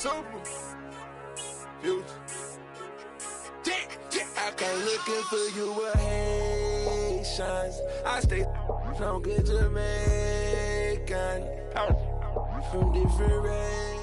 Super. I come looking for you with Haitians. I stay from good Jamaican. From different race.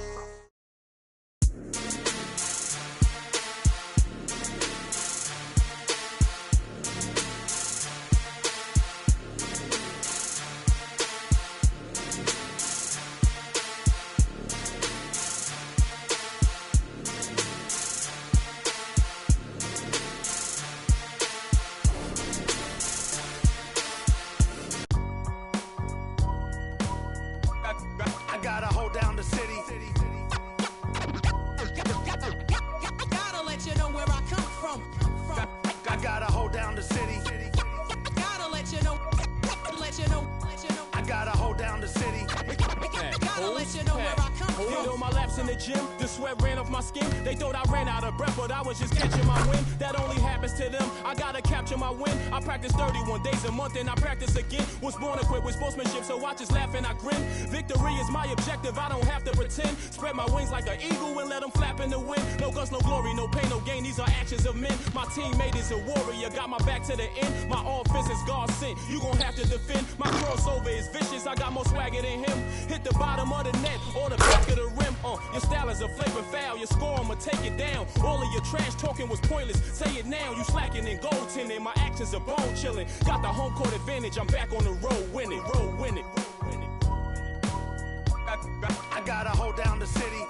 I gotta hold down the city. Gotta let you know where I come from. I gotta hold down the city. Gotta let you know. I gotta hold down the city. Gotta let you know where I come from. Hit on my laps in the gym, the sweat ran off my skin. They thought I ran out of breath, but I was just catching my wind. That only happens to them. I gotta capture my win. I practice 31 days a month and I practice again. Was born equipped with sportsmanship, so I just laugh and I grin. Victory is my objective, I don't have to pretend. Spread my wings like an eagle and let them flap in the wind. No guns, no glory, no pain, no gain. These are actions of men. My teammate is a warrior, got my back to the end. My offense is God sent. You gon' have to defend. My crossover is vicious, I got more swagger than him. Hit the bottom of the net or the back of the rim. Your style is a flavor foul. Your score, I'ma take it down. All of your trash talking was pointless. Say it now. You slacking in goaltending. My actions are bone chilling. Got the home court advantage. I'm back on the road winning. I gotta hold down the city.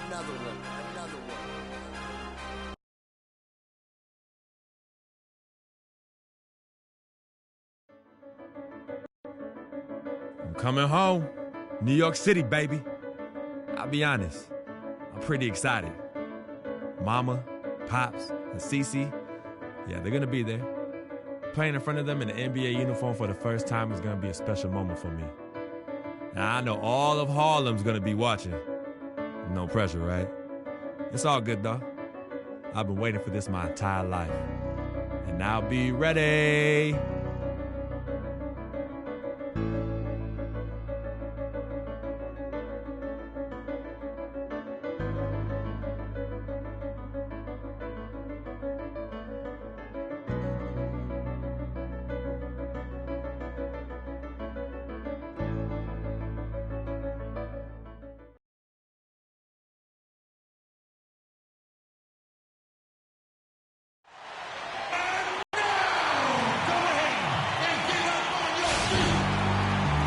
Another one. I'm coming home. New York City, baby. I'll be honest, I'm pretty excited. Mama, Pops, and Cece, yeah, they're gonna be there. Playing in front of them in an NBA uniform for the first time is gonna be a special moment for me. Now, I know all of Harlem's gonna be watching. No pressure, right? It's all good, though. I've been waiting for this my entire life. And I'll be ready.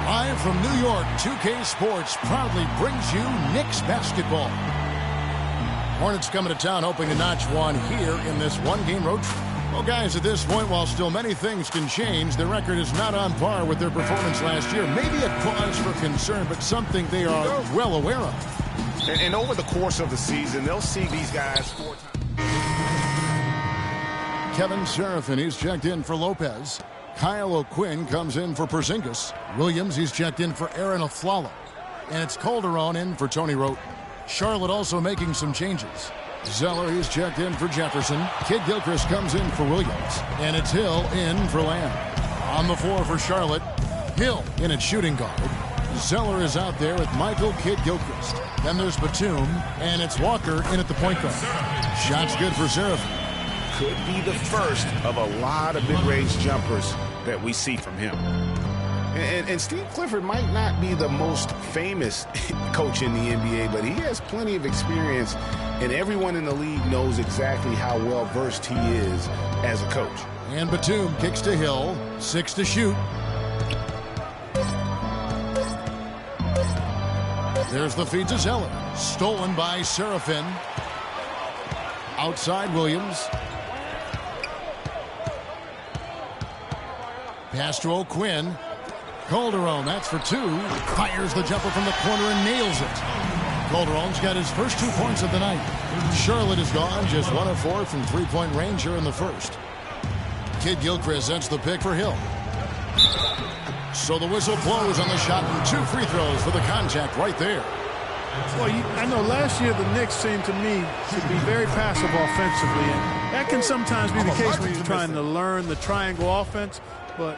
Live from New York, 2K Sports proudly brings you Knicks basketball. Hornets coming to town hoping to notch one here in this one-game road trip. Well, guys, at this point, while still many things can change, their record is not on par with their performance last year. Maybe a cause for concern, but something they are well aware of. And over the course of the season, they'll see these guys 4 times. Kevin Serafin, he's checked in for Lopez. Kyle O'Quinn comes in for Porzingis. Williams, he's checked in for Aaron Aflalo. And it's Calderon in for Tony Wroten. Charlotte also making some changes. Zeller, he's checked in for Jefferson. Kid Gilchrist comes in for Williams. And it's Hill in for Lamb. On the floor for Charlotte, Hill in at shooting guard. Zeller is out there with Michael Kidd-Gilchrist. Then there's Batum, and it's Walker in at the point guard. Shot's good for Seraphin. Could be the first of a lot of mid-range jumpers that we see from him. And Steve Clifford might not be the most famous coach in the NBA, but he has plenty of experience, and everyone in the league knows exactly how well-versed he is as a coach. And Batum kicks to Hill, 6 to shoot. There's the feed to Zeller. Stolen by Seraphin. Outside Williams. Pass to O'Quinn. Calderon, that's for 2. Fires the jumper from the corner and nails it. Calderon's got his first 2 points of the night. Charlotte is gone, just 1 of 4 from three-point range here in the first. Kidd-Gilchrist sends the pick for Hill. So the whistle blows on the shot and 2 free throws for the contact right there. Well, I know last year the Knicks seemed to me to be very passive offensively, and that can sometimes be the case when you're trying to learn the triangle offense, but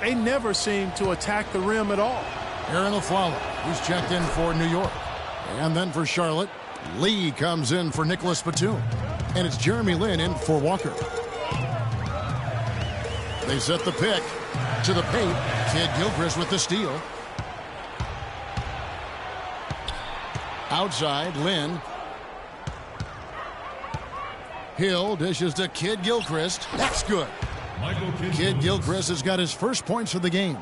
they never seem to attack the rim at all. Aaron Aflalo, who's checked in for New York. And then for Charlotte, Lee comes in for Nicholas Batum. And it's Jeremy Lin in for Walker. They set the pick to the paint. Kidd-Gilchrist with the steal. Outside, Lin. Hill dishes to Kidd-Gilchrist. That's good. Kidd-Gilchrist has got his first points of the game.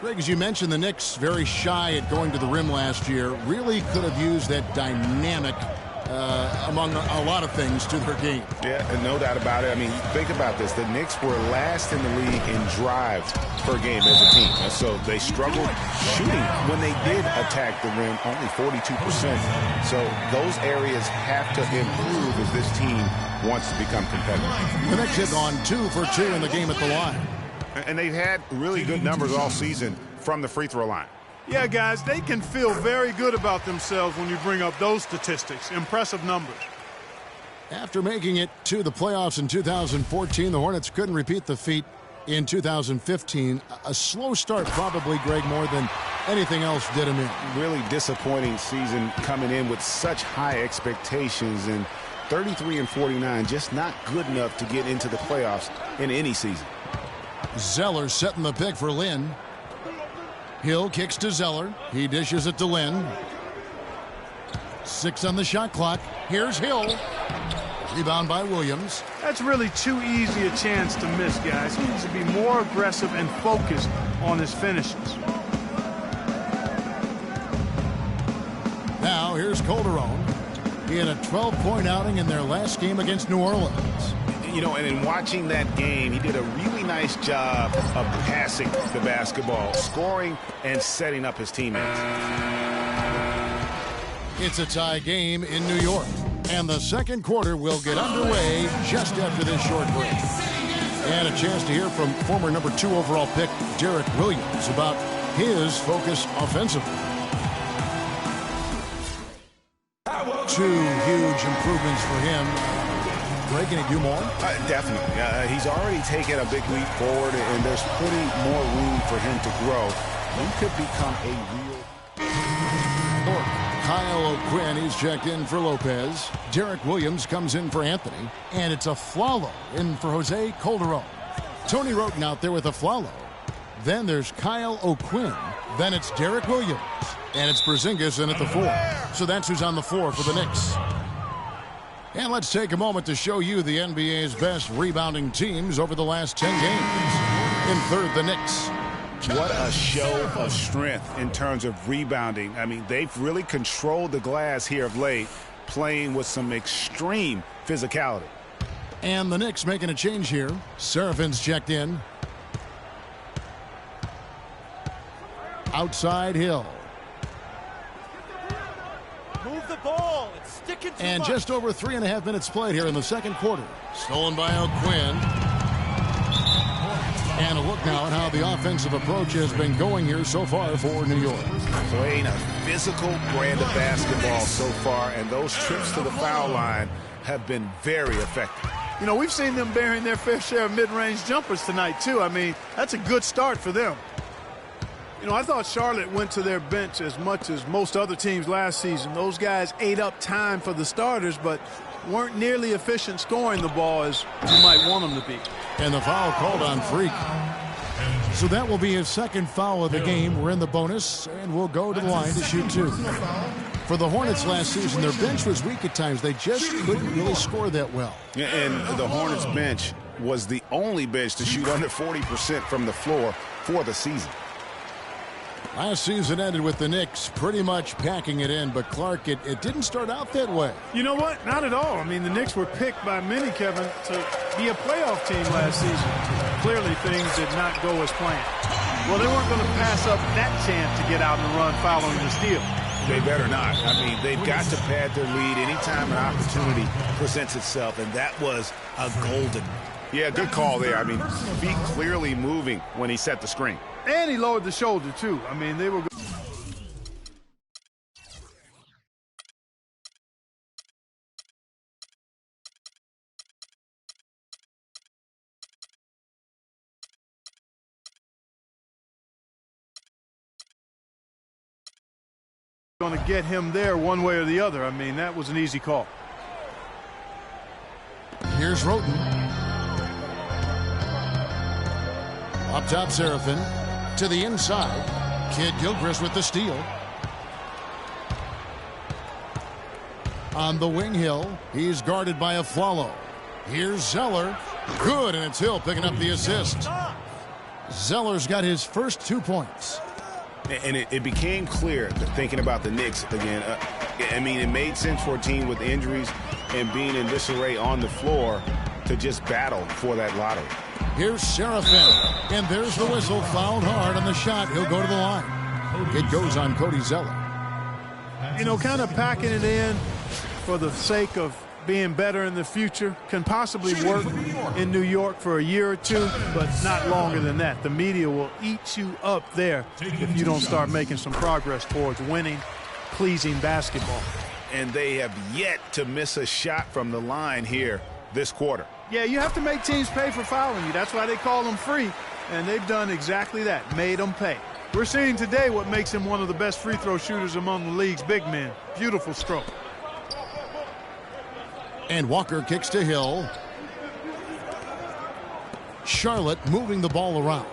Greg, as you mentioned, the Knicks very shy at going to the rim last year. Really could have used that dynamic among a lot of things to their game. Yeah, and no doubt about it. I mean, think about this. The Knicks were last in the league in drives per game as a team. And so they struggled shooting when they did attack the rim, only 42%. So those areas have to improve as this team wants to become competitive. The Knicks have gone 2 for 2 in the game at the line. And they've had really good numbers all season from the free throw line. Yeah, guys, they can feel very good about themselves when you bring up those statistics. Impressive numbers. After making it to the playoffs in 2014, the Hornets couldn't repeat the feat in 2015. A slow start probably, Greg, more than anything else did him in. Really disappointing season coming in with such high expectations, and 33-49, just not good enough to get into the playoffs in any season. Zeller setting the pick for Lin. Hill kicks to Zeller. He dishes it to Lin. 6 on the shot clock. Here's Hill. Rebound by Williams. That's really too easy a chance to miss, guys. He needs to be more aggressive and focused on his finishes. Now here's Calderon. He had a 12-point outing in their last game against New Orleans. You know, and in watching that game, he did a really nice job of passing the basketball, scoring, and setting up his teammates. It's a tie game in New York, and the second quarter will get underway just after this short break. And a chance to hear from former number 2 overall pick Derek Williams about his focus offensively. 2 huge improvements for him. Greg, can he do more? Definitely. He's already taken a big leap forward, and there's plenty more room for him to grow. He could become a real... Kyle O'Quinn, he's checked in for Lopez. Derek Williams comes in for Anthony. And it's Aflalo in for Jose Calderon. Tony Roten out there with Aflalo. Then there's Kyle O'Quinn. Then it's Derek Williams. And it's Porzingis in at the 4. So that's who's on the floor for the Knicks. And let's take a moment to show you the NBA's best rebounding teams over the last 10 games. In third, the Knicks. What a show of strength in terms of rebounding. I mean, they've really controlled the glass here of late, playing with some extreme physicality. And the Knicks making a change here. Seraphin's checked in. Outside Hill. Move the ball. It's sticking too And much. just over 3.5 minutes played here in the second quarter. Stolen by O'Quinn. And a look now at how the offensive approach has been going here so far for New York. Playing a physical brand of basketball so far, and those trips to the foul line have been very effective. You know, we've seen them bearing their fair share of mid-range jumpers tonight, too. I mean, that's a good start for them. You know, I thought Charlotte went to their bench as much as most other teams last season. Those guys ate up time for the starters, but weren't nearly efficient scoring the ball as you might want them to be. And the foul called on Freak. So that will be his second foul of the game. We're in the bonus, and we'll go to the line to shoot 2. For the Hornets last season, their bench was weak at times. They just couldn't really score that well. Yeah, and the Hornets bench was the only bench to shoot under 40% from the floor for the season. Last season ended with the Knicks pretty much packing it in, but Clark, it didn't start out that way. You know what? Not at all. I mean, the Knicks were picked by many, Kevin, to be a playoff team last season. Clearly, things did not go as planned. Well, they weren't going to pass up that chance to get out and run following the steal. They better not. I mean, they've got to pad their lead anytime an opportunity presents itself, and that was a golden. Yeah, good call there. I mean, feet clearly moving when he set the screen. And he lowered the shoulder, too. I mean, they were good. Going to get him there one way or the other. I mean, that was an easy call. Here's Roten. Up top, Seraphin. To the inside. Kid Gilchrist with the steal. On the wing, Hill. He's guarded by Afflalo. Here's Zeller. Good, and it's Hill picking up the assist. Zeller's got his first 2 points. And it became clear, thinking about the Knicks again, I mean, it made sense for a team with injuries and being in disarray on the floor to just battle for that lottery. Here's Seraphin, and there's the whistle. Fouled hard on the shot. He'll go to the line. It goes on Cody Zeller. You know, kind of packing it in for the sake of being better in the future can possibly work in New York for a year or two, but not longer than that. The media will eat you up there if you don't start making some progress towards winning, pleasing basketball. And they have yet to miss a shot from the line here this quarter. Yeah, you have to make teams pay for fouling you. That's why they call them free, and they've done exactly that, made them pay. We're seeing today what makes him one of the best free throw shooters among the league's big men. Beautiful stroke. And Walker kicks to Hill. Charlotte moving the ball around.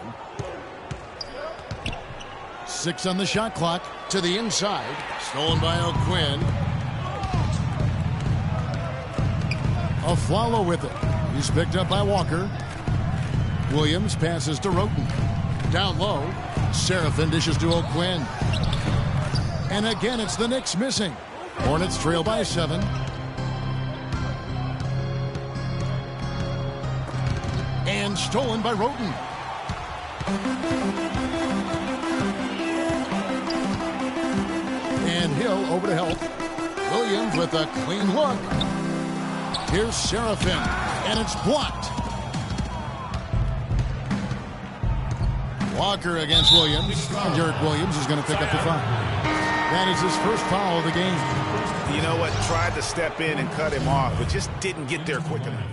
6 on the shot clock. To the inside. Stolen by O'Quinn. Afflalo with it. He's picked up by Walker. Williams passes to Roten. Down low. Seraphin dishes to O'Quinn. And again, it's the Knicks missing. Hornets trail by 7. And stolen by Roten. And Hill over to help. Williams with a clean look. Here's Seraphin, and it's blocked. Walker against Williams. And Derek Williams is going to pick up the foul. That is his first foul of the game. You know what? Tried to step in and cut him off, but just didn't get there quick enough.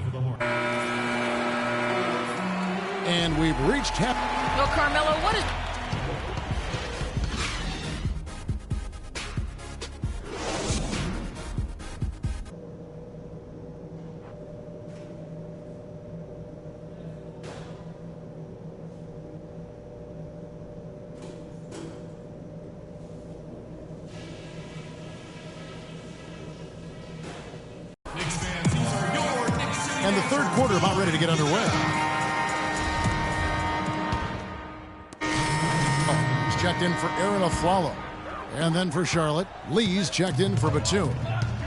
And we've reached half. Well, Carmelo, what is... And the third quarter about ready to get underway. He's checked in for Aaron Afflalo. And then for Charlotte, Lee's checked in for Batum.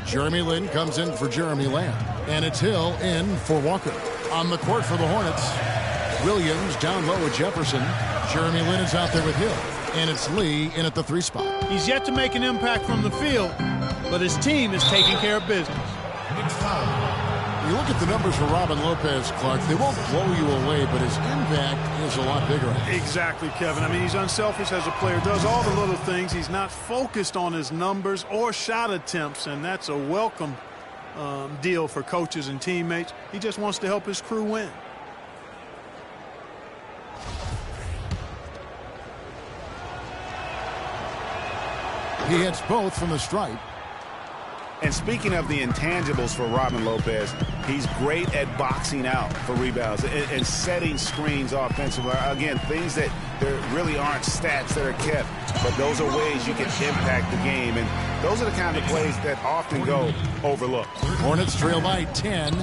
Jeremy Lin comes in for Jeremy Lamb. And it's Hill in for Walker. On the court for the Hornets, Williams down low with Jefferson. Jeremy Lin is out there with Hill. And it's Lee in at the 3 spot. He's yet to make an impact from the field, but his team is taking care of business. You look at the numbers for Robin Lopez, Clark, they won't blow you away, but his impact is a lot bigger. Exactly, Kevin. I mean, he's unselfish as a player, does all the little things. He's not focused on his numbers or shot attempts, and that's a welcome deal for coaches and teammates. He just wants to help his crew win. He hits both from the stripe. And speaking of the intangibles for Robin Lopez, he's great at boxing out for rebounds and setting screens offensively. Again, things that there really aren't stats that are kept, but those are ways you can impact the game. And those are the kind of plays that often go overlooked. Hornets trail by 10.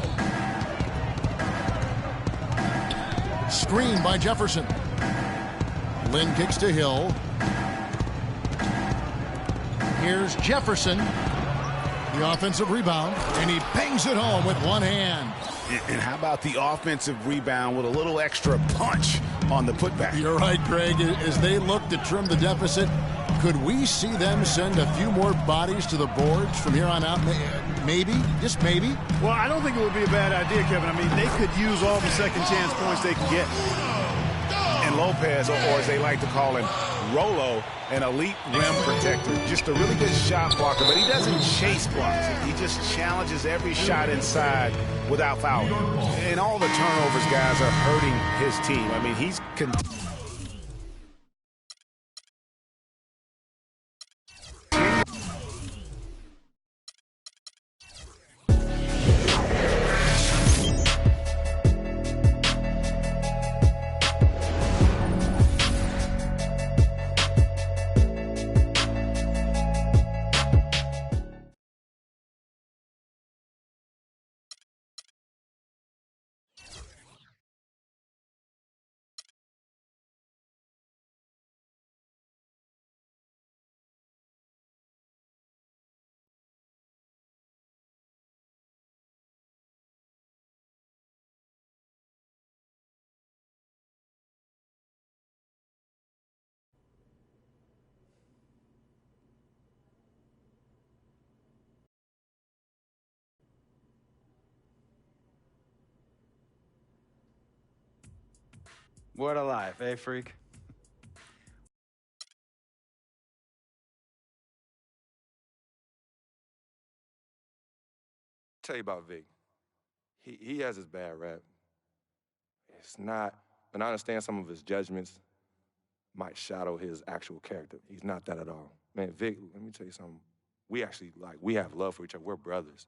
Screen by Jefferson. Lynn kicks to Hill. Here's Jefferson. The offensive rebound, and he bangs it home with one hand. And how about the offensive rebound with a little extra punch on the putback? You're right, Greg. As they look to trim the deficit, could we see them send a few more bodies to the boards from here on out? Maybe, just maybe. Well, I don't think it would be a bad idea, Kevin. I mean, they could use all the second chance points they can get. And Lopez, or as they like to call him, Rolo, an elite rim protector. Just a really good shot blocker, but he doesn't chase blocks. He just challenges every shot inside without fouling. And all the turnovers, guys, are hurting his team. I mean, he's... What a life, eh, freak? Tell you about Vic. He has his bad rap. It's not, and I understand some of his judgments might shadow his actual character. He's not that at all. Man, Vic, let me tell you something. We have love for each other. We're brothers.